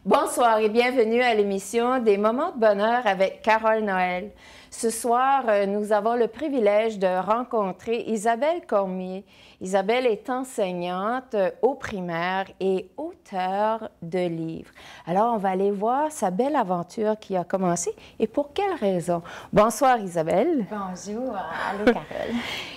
Bonsoir et bienvenue à l'émission des Moments de bonheur avec Carole Noël. Ce soir, nous avons le privilège de rencontrer Isabelle Cormier. Isabelle est enseignante au primaire et auteure de livres. Alors, on va aller voir sa belle aventure qui a commencé et pour quelle raison. Bonsoir Isabelle. Bonjour, allô Carole.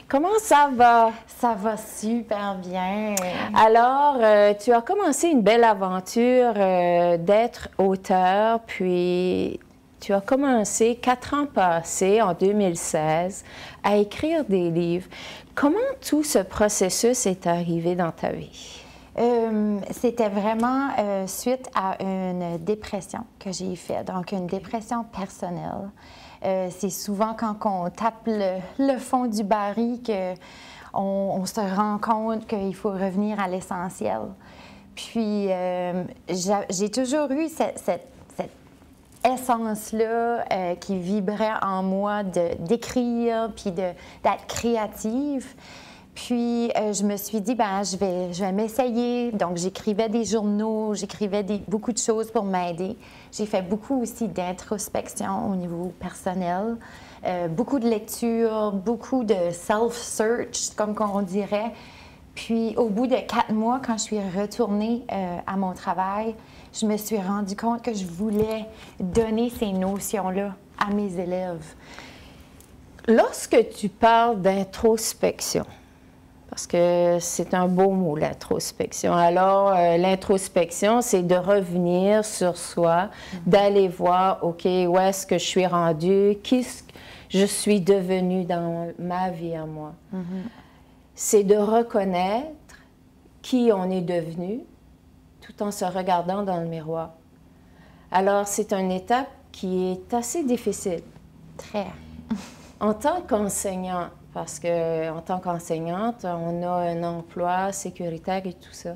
Comment ça va? Ça va super bien. Alors, tu as commencé une belle aventure d'être auteur, puis tu as commencé 4 ans passés, en 2016, à écrire des livres. Comment tout ce processus est arrivé dans ta vie? C'était vraiment suite à une dépression que j'ai faite, donc une dépression personnelle. C'est souvent quand on tape le fond du baril qu'on se rend compte qu'il faut revenir à l'essentiel. Puis, j'ai toujours eu cette essence-là qui vibrait en moi d'écrire, puis d'être créative. Puis, je me suis dit, ben, je vais m'essayer. Donc, j'écrivais des journaux, j'écrivais beaucoup de choses pour m'aider. J'ai fait beaucoup aussi d'introspection au niveau personnel, beaucoup de lecture, beaucoup de self-search, comme on dirait. Puis, au bout de 4 mois, quand je suis retournée à mon travail, je me suis rendu compte que je voulais donner ces notions-là à mes élèves. Lorsque tu parles d'introspection, parce que c'est un beau mot, l'introspection. Alors, l'introspection, c'est de revenir sur soi, d'aller voir, OK, où est-ce que je suis rendue, qui je suis devenue dans ma vie à moi. C'est de reconnaître qui on est devenu tout en se regardant dans le miroir. Alors, c'est une étape qui est assez difficile. Très. En tant qu'enseignante, parce qu'en tant qu'enseignante, on a un emploi sécuritaire et tout ça.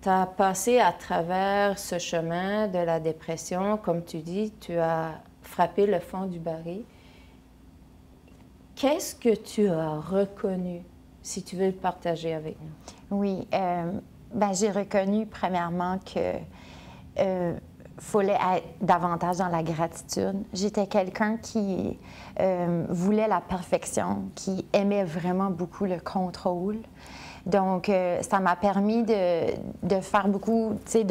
Tu as passé à travers ce chemin de la dépression, comme tu dis, tu as frappé le fond du baril. Qu'est-ce que tu as reconnu, si tu veux le partager avec nous? Oui, ben, j'ai reconnu premièrement que fallait être davantage dans la gratitude. J'étais quelqu'un qui voulait la perfection, qui aimait vraiment beaucoup le contrôle. Donc, ça m'a permis de faire beaucoup, tu sais,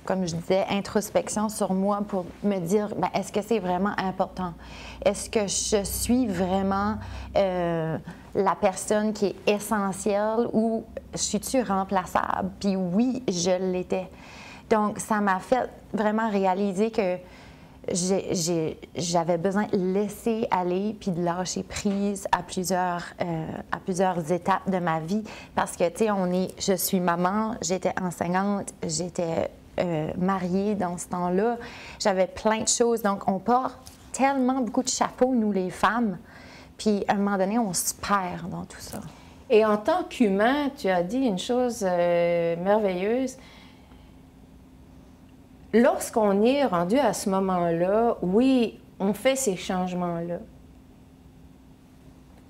comme je disais, introspection sur moi pour me dire, ben, est-ce que c'est vraiment important? Est-ce que je suis vraiment la personne qui est essentielle ou suis-tu remplaçable? Puis oui, je l'étais. Donc, ça m'a fait vraiment réaliser que j'avais besoin de laisser aller puis de lâcher prise à plusieurs étapes de ma vie. Parce que, tu sais, je suis maman, j'étais enseignante, j'étais mariée dans ce temps-là. J'avais plein de choses. Donc, on porte tellement beaucoup de chapeaux, nous, les femmes. Puis, à un moment donné, on se perd dans tout ça. Et en tant qu'humain, tu as dit une chose merveilleuse. Lorsqu'on est rendu à ce moment-là, oui, on fait ces changements-là.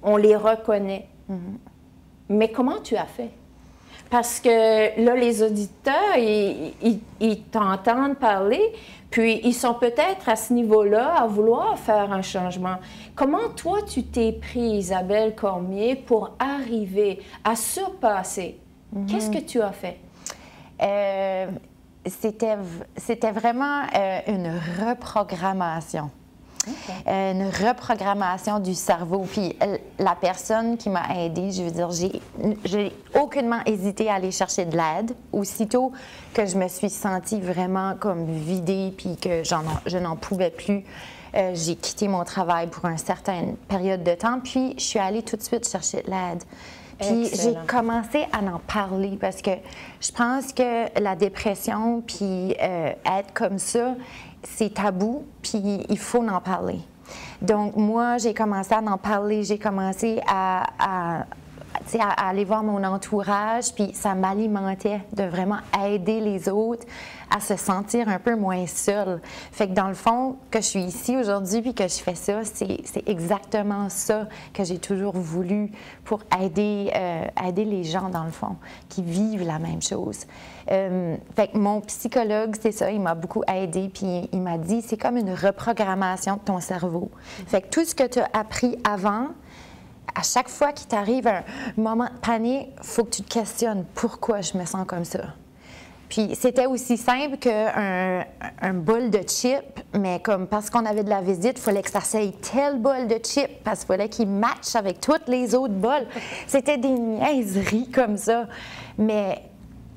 On les reconnaît. Mais comment tu as fait? Parce que là, les auditeurs, ils t'entendent parler, puis ils sont peut-être à ce niveau-là à vouloir faire un changement. Comment toi, tu t'es pris, Isabelle Cormier, pour arriver à surpasser? Qu'est-ce que tu as fait? C'était vraiment une reprogrammation. Okay. Une reprogrammation du cerveau. Puis la personne qui m'a aidée, je veux dire, j'ai aucunement hésité à aller chercher de l'aide. Aussitôt que je me suis sentie vraiment comme vidée puis que je n'en pouvais plus, j'ai quitté mon travail pour une certaine période de temps. Puis je suis allée tout de suite chercher de l'aide. Puis j'ai commencé à en parler parce que je pense que la dépression, puis être comme ça, c'est tabou, puis il faut en parler. Donc moi, j'ai commencé à en parler, j'ai commencé à à aller voir mon entourage, puis ça m'alimentait de vraiment aider les autres à se sentir un peu moins seul. Fait que dans le fond, que je suis ici aujourd'hui puis que je fais ça, c'est exactement ça que j'ai toujours voulu pour aider les gens, dans le fond, qui vivent la même chose. Fait que mon psychologue, c'est ça, il m'a beaucoup aidé, puis il m'a dit, c'est comme une reprogrammation de ton cerveau. Fait que tout ce que tu as appris avant, à chaque fois qu'il t'arrive un moment de panique, il faut que tu te questionnes pourquoi je me sens comme ça. Puis c'était aussi simple qu'un bol de chips, mais comme parce qu'on avait de la visite, il fallait que ça soit tel bol de chips, parce qu'il fallait qu'il matche avec tous les autres bols. C'était des niaiseries comme ça. Mais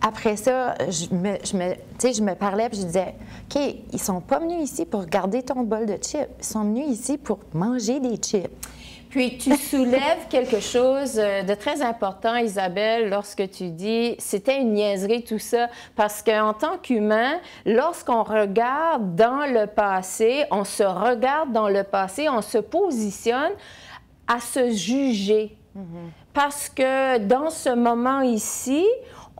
après ça, je me parlais et je disais, OK, ils sont pas venus ici pour garder ton bol de chips, ils sont venus ici pour manger des chips. Puis tu soulèves quelque chose de très important, Isabelle, lorsque tu dis c'était une niaiserie tout ça, parce qu'en tant qu'humain, lorsqu'on regarde dans le passé, on se regarde dans le passé, on se positionne à se juger. Parce que dans ce moment ici,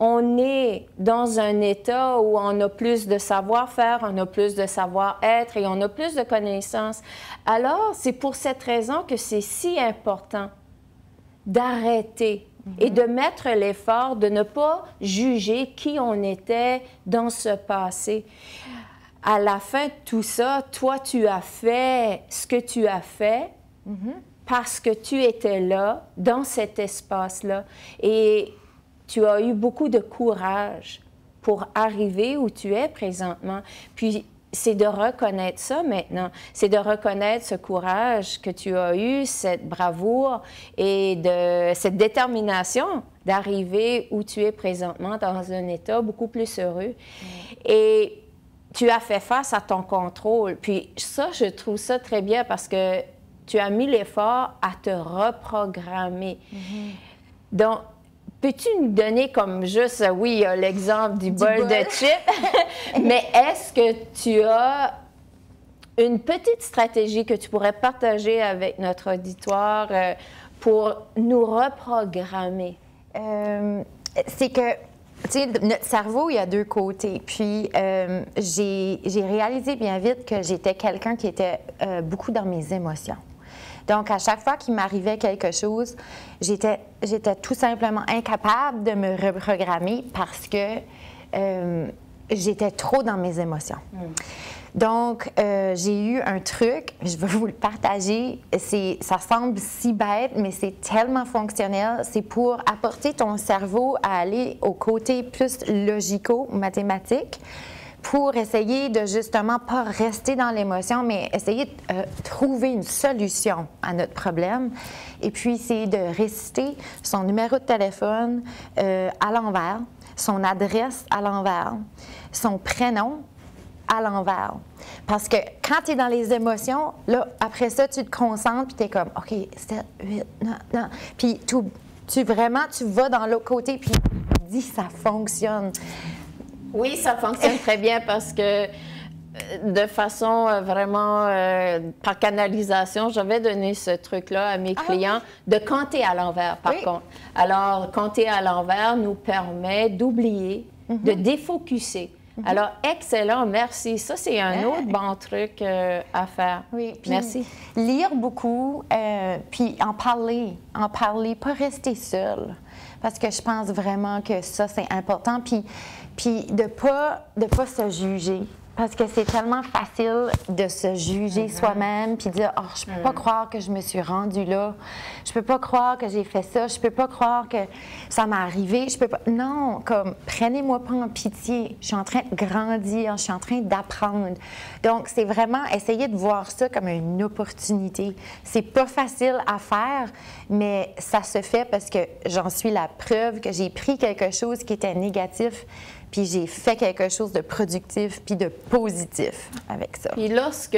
on est dans un état où on a plus de savoir-faire, on a plus de savoir-être et on a plus de connaissances. Alors, c'est pour cette raison que c'est si important d'arrêter et de mettre l'effort de ne pas juger qui on était dans ce passé. À la fin de tout ça, toi, tu as fait ce que tu as fait parce que tu étais là, dans cet espace-là. Et tu as eu beaucoup de courage pour arriver où tu es présentement. Puis, c'est de reconnaître ça maintenant. C'est de reconnaître ce courage que tu as eu, cette bravoure et cette détermination d'arriver où tu es présentement dans un état beaucoup plus heureux. Et tu as fait face à ton contrôle. Puis ça, je trouve ça très bien parce que tu as mis l'effort à te reprogrammer. Donc, peux-tu nous donner comme juste, oui, l'exemple du bol de chips, mais est-ce que tu as une petite stratégie que tu pourrais partager avec notre auditoire pour nous reprogrammer? C'est que, tu sais, notre cerveau, il y a deux côtés. Puis, j'ai réalisé bien vite que j'étais quelqu'un qui était beaucoup dans mes émotions. Donc, à chaque fois qu'il m'arrivait quelque chose, j'étais tout simplement incapable de me reprogrammer parce que j'étais trop dans mes émotions. Donc, j'ai eu un truc, je vais vous le partager. Ça semble si bête, mais c'est tellement fonctionnel. C'est pour apporter ton cerveau à aller au côté plus logico-mathématique, pour essayer de justement pas rester dans l'émotion, mais essayer de trouver une solution à notre problème. Et puis, c'est de réciter son numéro de téléphone à l'envers, son adresse à l'envers, son prénom à l'envers. Parce que quand tu es dans les émotions, là, après ça, tu te concentres, puis tu es comme, OK, 7, 8, 9. Puis tu vas dans l'autre côté, puis dis, ça fonctionne. Oui, ça fonctionne très bien parce que de façon vraiment par canalisation, je vais donner ce truc-là à mes clients de compter à l'envers, par contre. Alors, compter à l'envers nous permet d'oublier, de défocuser. Alors, excellent, merci. Ça, c'est un autre bon truc à faire. Oui, puis merci. Lire beaucoup, puis en parler, pas rester seul. Parce que je pense vraiment que ça, c'est important. Puis de pas se juger. Parce que c'est tellement facile de se juger soi-même puis de dire « Oh, je peux pas croire que je me suis rendue là. Je peux pas croire que j'ai fait ça. Je peux pas croire que ça m'est arrivé. Je peux pas... » Non, comme prenez-moi pas en pitié. Je suis en train de grandir. Je suis en train d'apprendre. Donc, c'est vraiment essayer de voir ça comme une opportunité. C'est pas facile à faire, mais ça se fait parce que j'en suis la preuve que j'ai pris quelque chose qui était négatif puis j'ai fait quelque chose de productif puis de positif avec ça. Puis lorsque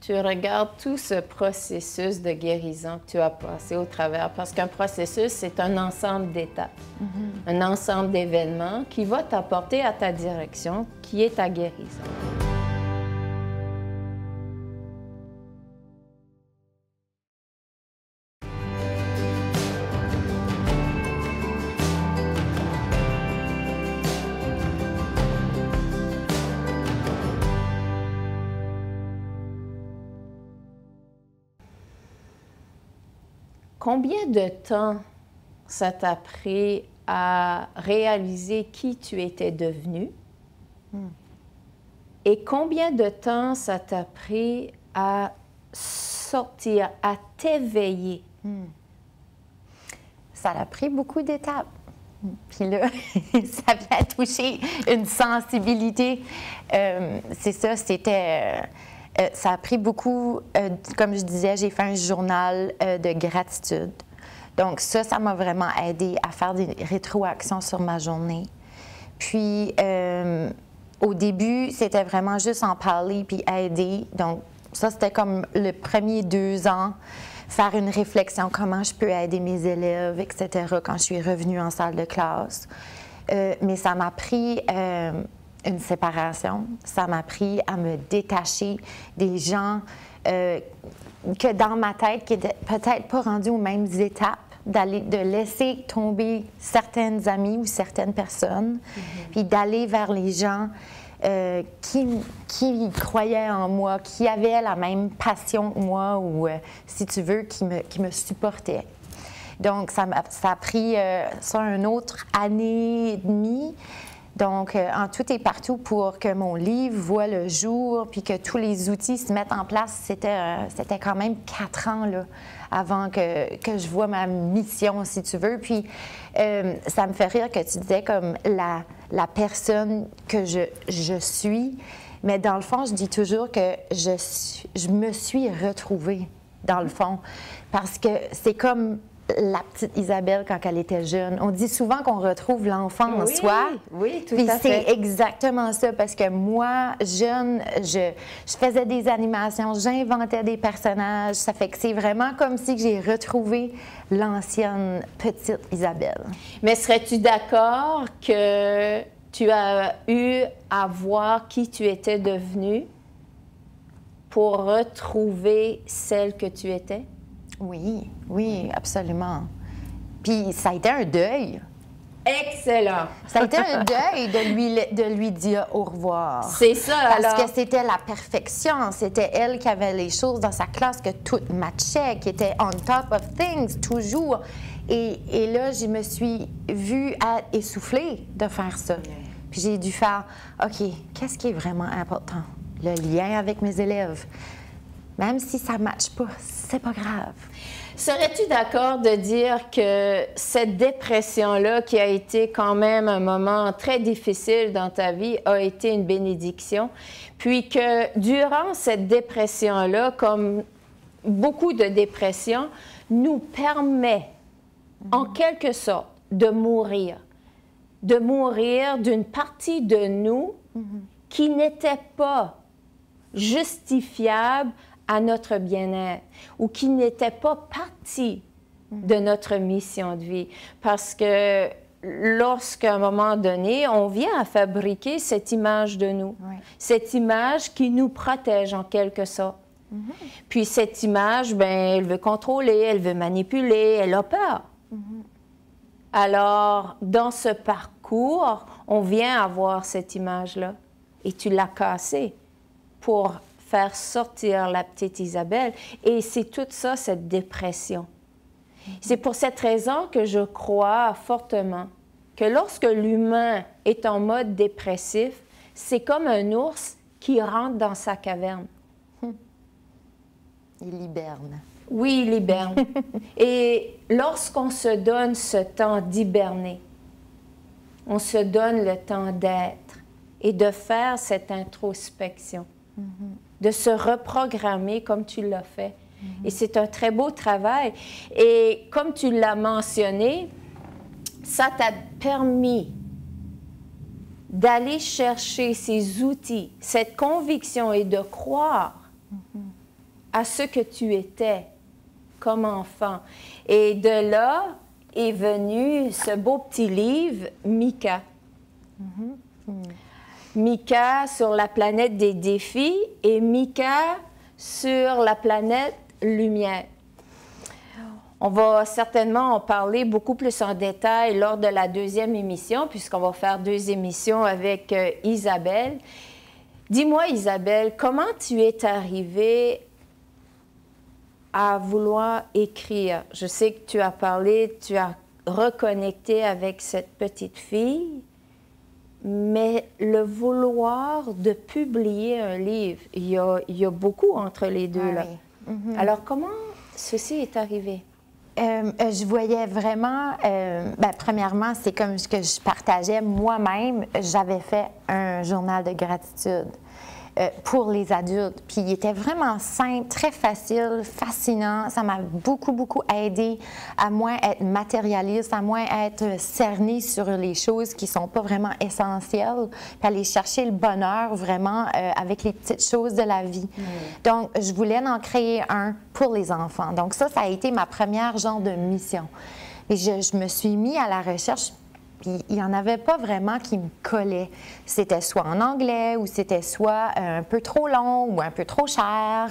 tu regardes tout ce processus de guérison que tu as passé au travers, parce qu'un processus, c'est un ensemble d'étapes, un ensemble d'événements qui va t'apporter à ta direction, qui est ta guérison. combien de temps ça t'a pris à réaliser qui tu étais devenu? Et combien de temps ça t'a pris à sortir, à t'éveiller? Ça a pris beaucoup d'étapes. Puis là, ça vient toucher une sensibilité. C'est ça, c'était... ça a pris beaucoup, comme je disais, j'ai fait un journal de gratitude. Donc ça m'a vraiment aidé à faire des rétroactions sur ma journée. Puis, au début, c'était vraiment juste en parler puis aider. Donc ça, c'était comme le premier 2 ans, faire une réflexion, comment je peux aider mes élèves, etc., quand je suis revenue en salle de classe. Mais ça m'a pris une séparation. Ça m'a appris à me détacher des gens que dans ma tête, qui n'étaient peut-être pas rendus aux mêmes étapes, de laisser tomber certaines amies ou certaines personnes, puis d'aller vers les gens qui croyaient en moi, qui avaient la même passion que moi, ou si tu veux, qui me supportaient. Donc, ça a pris ça une autre année et demie. Donc, en tout et partout, pour que mon livre voie le jour, puis que tous les outils se mettent en place, c'était quand même 4 ans là, avant que je vois ma mission, si tu veux. Puis, ça me fait rire que tu disais comme la personne que je suis. Mais dans le fond, je dis toujours que je me suis retrouvée, dans le fond. Parce que c'est comme la petite Isabelle quand elle était jeune. On dit souvent qu'on retrouve l'enfant en soi. Oui, tout Puis à fait. c'est exactement ça, parce que moi, jeune, je faisais des animations, j'inventais des personnages. Ça fait que c'est vraiment comme si j'ai retrouvé l'ancienne petite Isabelle. Mais serais-tu d'accord que tu as eu à voir qui tu étais devenue pour retrouver celle que tu étais? Oui, oui, absolument. Puis ça a été un deuil. Excellent! Ça a été un deuil de lui dire au revoir. C'est ça, Parce que c'était la perfection. C'était elle qui avait les choses dans sa classe, que tout matchait, qui était on top of things, toujours. Et là, je me suis vue essoufflée de faire ça. Puis j'ai dû faire, OK, qu'est-ce qui est vraiment important? Le lien avec mes élèves. Même si ça ne matche pas, c'est pas grave. Serais-tu d'accord de dire que cette dépression-là, qui a été quand même un moment très difficile dans ta vie, a été une bénédiction, puis que durant cette dépression-là, comme beaucoup de dépressions, nous permet, en quelque sorte, de mourir d'une partie de nous qui n'était pas justifiable à notre bien-être ou qui n'était pas partie de notre mission de vie. Parce que lorsqu'à un moment donné, on vient à fabriquer cette image de nous, cette image qui nous protège en quelque sorte. Puis cette image, ben, elle veut contrôler, elle veut manipuler, elle a peur. Alors, dans ce parcours, on vient avoir cette image-là et tu l'as cassée pour faire sortir la petite Isabelle. Et c'est tout ça, cette dépression. C'est pour cette raison que je crois fortement que lorsque l'humain est en mode dépressif, c'est comme un ours qui rentre dans sa caverne. Il hiberne. Oui, il hiberne. Et lorsqu'on se donne ce temps d'hiberner, on se donne le temps d'être et de faire cette introspection, de se reprogrammer comme tu l'as fait. Et c'est un très beau travail. Et comme tu l'as mentionné, ça t'a permis d'aller chercher ces outils, cette conviction et de croire à ce que tu étais comme enfant. Et de là est venu ce beau petit livre, Mika. Mika sur la planète des défis et Mika sur la planète lumière. On va certainement en parler beaucoup plus en détail lors de la deuxième émission, puisqu'on va faire 2 émissions avec Isabelle. Dis-moi, Isabelle, comment tu es arrivée à vouloir écrire? Je sais que tu as parlé, tu as reconnecté avec cette petite fille, mais le vouloir de publier un livre, il y a beaucoup entre les deux, là. Oui. Mm-hmm. Alors, comment ceci est arrivé? Je voyais vraiment, premièrement, c'est comme ce que je partageais moi-même. J'avais fait un journal de gratitude pour les adultes. Puis il était vraiment simple, très facile, fascinant. Ça m'a beaucoup, beaucoup aidé à moins être matérialiste, à moins être cerné sur les choses qui ne sont pas vraiment essentielles, puis aller chercher le bonheur vraiment avec les petites choses de la vie. Donc, je voulais en créer un pour les enfants. Donc ça a été ma première genre de mission. Et je me suis mis à la recherche. Puis il n'y en avait pas vraiment qui me collaient. C'était soit en anglais ou c'était soit un peu trop long ou un peu trop cher.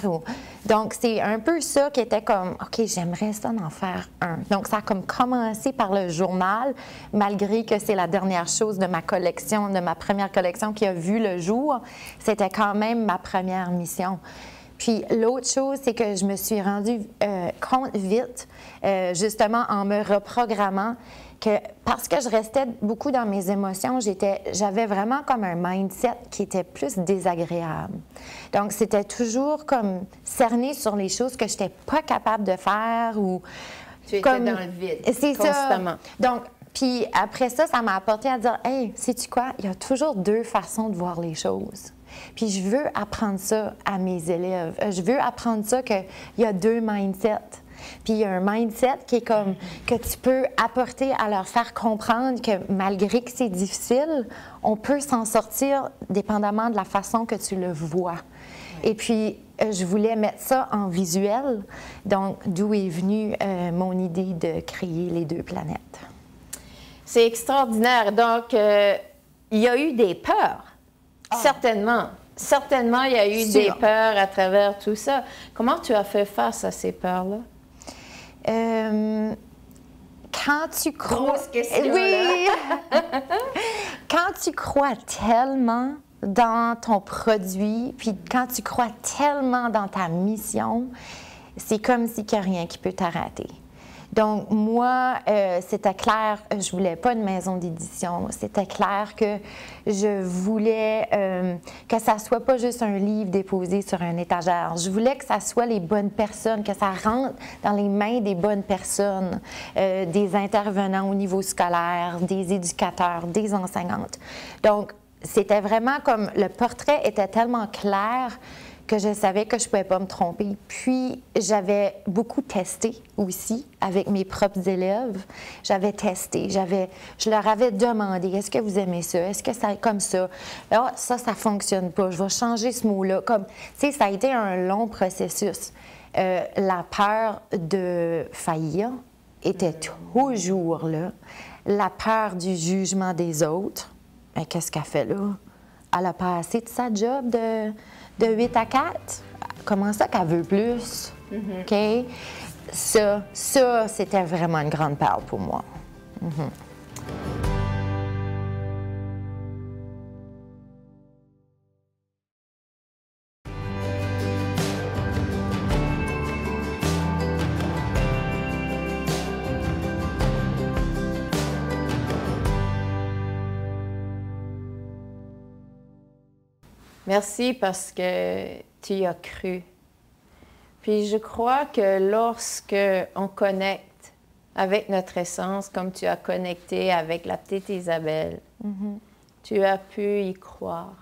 Donc, c'est un peu ça qui était comme, OK, j'aimerais ça d'en faire un. Donc, ça a comme commencé par le journal, malgré que c'est la dernière chose de ma collection, de ma première collection qui a vu le jour. C'était quand même ma première mission. Puis l'autre chose, c'est que je me suis rendue compte vite, justement en me reprogrammant, que parce que je restais beaucoup dans mes émotions, j'avais vraiment comme un mindset qui était plus désagréable. Donc, c'était toujours comme cerné sur les choses que je n'étais pas capable de faire ou... Tu étais dans le vide, c'est constamment. Ça. Donc, puis après ça m'a apporté à dire, « Hey, sais-tu quoi? Il y a toujours deux façons de voir les choses. » Puis je veux apprendre ça à mes élèves. Je veux apprendre ça qu'il y a deux mindsets. Puis il y a un mindset qui est comme que tu peux apporter à leur faire comprendre que malgré que c'est difficile, on peut s'en sortir dépendamment de la façon que tu le vois. Et puis, je voulais mettre ça en visuel, donc d'où est venue mon idée de créer les deux planètes. C'est extraordinaire. Donc, il y a eu des peurs, certainement. Certainement, il y a eu des peurs à travers tout ça. Comment tu as fait face à ces peurs-là? Quand tu crois... Grosse question, oui! Quand tu crois tellement dans ton produit, puis quand tu crois tellement dans ta mission, c'est comme s'il n'y a rien qui peut t'arrêter. Donc, moi, c'était clair, je voulais pas une maison d'édition. C'était clair que je voulais que ça soit pas juste un livre déposé sur un étagère. Je voulais que ça soit les bonnes personnes, que ça rentre dans les mains des bonnes personnes, des intervenants au niveau scolaire, des éducateurs, des enseignantes. Donc, c'était vraiment comme le portrait était tellement clair que je savais que je ne pouvais pas me tromper. Puis, j'avais beaucoup testé aussi avec mes propres élèves. J'avais testé, je leur avais demandé, est-ce que vous aimez ça? Est-ce que c'est comme ça? Ah, ça ne fonctionne pas. Je vais changer ce mot-là. Comme, tu sais, ça a été un long processus. La peur de faillir était toujours là. La peur du jugement des autres. Mais qu'est-ce qu'elle fait là? Elle a pas assez de sa job de 8 à 4. Comment ça qu'elle veut plus? OK? Ça c'était vraiment une grande peur pour moi. Merci parce que tu y as cru. Puis je crois que lorsque on connecte avec notre essence, comme tu as connecté avec la petite Isabelle, tu as pu y croire.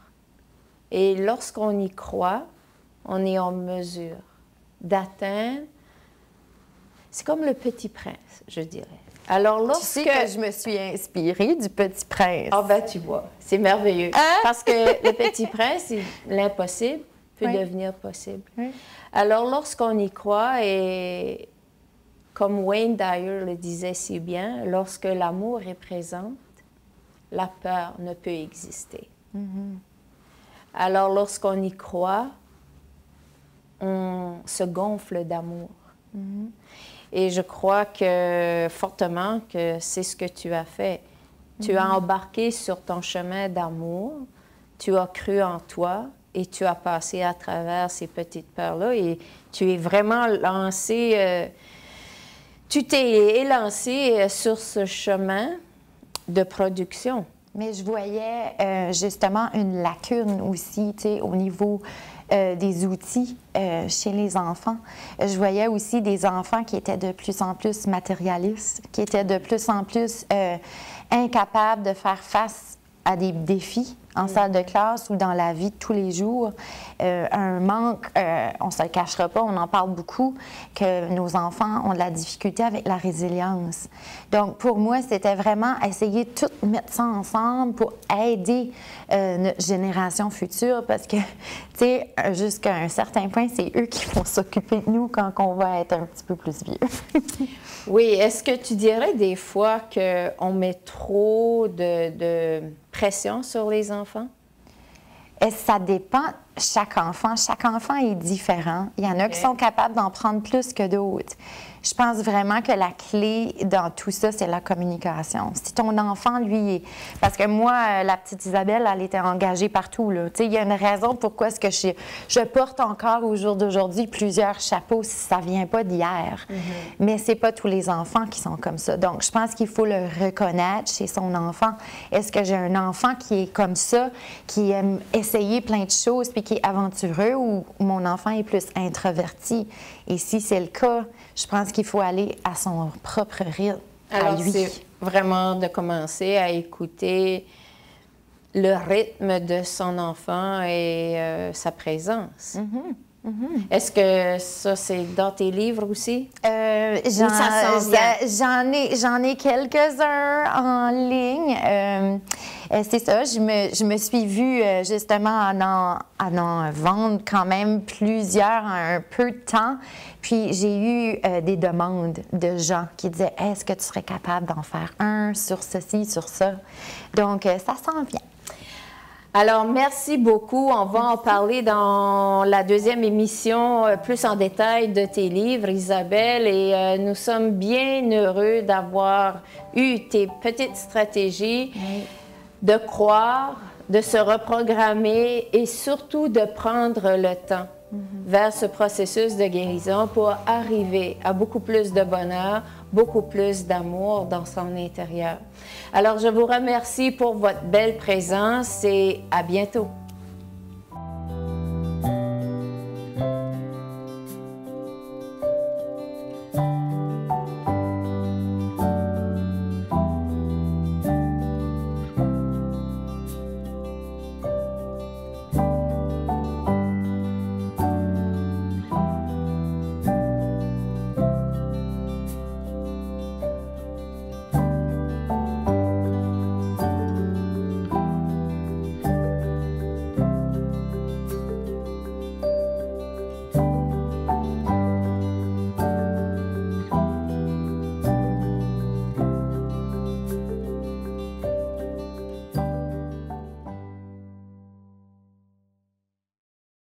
Et lorsqu'on y croit, on est en mesure d'atteindre. C'est comme le Petit Prince, je dirais. Alors, lorsque... Tu sais que je me suis inspirée du Petit Prince. Ah ben, tu vois, c'est merveilleux. Parce que le Petit Prince, l'impossible peut devenir possible. Alors, lorsqu'on y croit, et comme Wayne Dyer le disait si bien, lorsque l'amour est présent, la peur ne peut exister. Alors, lorsqu'on y croit, on se gonfle d'amour. Et je crois que fortement que c'est ce que tu as fait. Tu as embarqué sur ton chemin d'amour, tu as cru en toi et tu as passé à travers ces petites peurs-là et tu es vraiment lancé, tu t'es élancé sur ce chemin de production. Mais je voyais justement une lacune aussi, tu sais, au niveau des outils chez les enfants. Je voyais aussi des enfants qui étaient de plus en plus matérialistes, qui étaient de plus en plus incapables de faire face à des défis en salle de classe ou dans la vie de tous les jours. Un manque, on ne se le cachera pas, on en parle beaucoup, que nos enfants ont de la difficulté avec la résilience. Donc, pour moi, c'était vraiment essayer de tout mettre ça ensemble pour aider notre génération future parce que, tu sais, jusqu'à un certain point, c'est eux qui vont s'occuper de nous quand on va être un petit peu plus vieux. Oui, est-ce que tu dirais des fois qu'on met trop de pression sur les enfants? Et ça dépend chaque enfant. Chaque enfant est différent. Il y en a qui sont capables d'en prendre plus que d'autres. Je pense vraiment que la clé dans tout ça, c'est la communication. Si ton enfant, lui, parce que moi, la petite Isabelle, elle était engagée partout, là. Tu sais, il y a une raison pourquoi est-ce que je porte encore au jour d'aujourd'hui plusieurs chapeaux si ça vient pas d'hier. Mais c'est pas tous les enfants qui sont comme ça. Donc, je pense qu'il faut le reconnaître chez son enfant. Est-ce que j'ai un enfant qui est comme ça, qui aime essayer plein de choses puis qui est aventureux ou mon enfant est plus introverti? Et si c'est le cas, je pense qu'il faut aller à son propre rythme, alors, à lui. c'est vraiment de commencer à écouter le rythme de son enfant et sa présence. Est-ce que ça, c'est dans tes livres aussi? J'en ai quelques-uns en ligne. C'est ça, je me suis vue justement à en vendre quand même plusieurs en un peu de temps. Puis j'ai eu des demandes de gens qui disaient « Est-ce que tu serais capable d'en faire un sur ceci, sur ça? » Donc, ça s'en vient. Alors, merci beaucoup. On va en parler dans la deuxième émission plus en détail de tes livres, Isabelle. Et nous sommes bien heureux d'avoir eu tes petites stratégies de croire, de se reprogrammer et surtout de prendre le temps vers ce processus de guérison pour arriver à beaucoup plus de bonheur, beaucoup plus d'amour dans son intérieur. Alors, je vous remercie pour votre belle présence et à bientôt.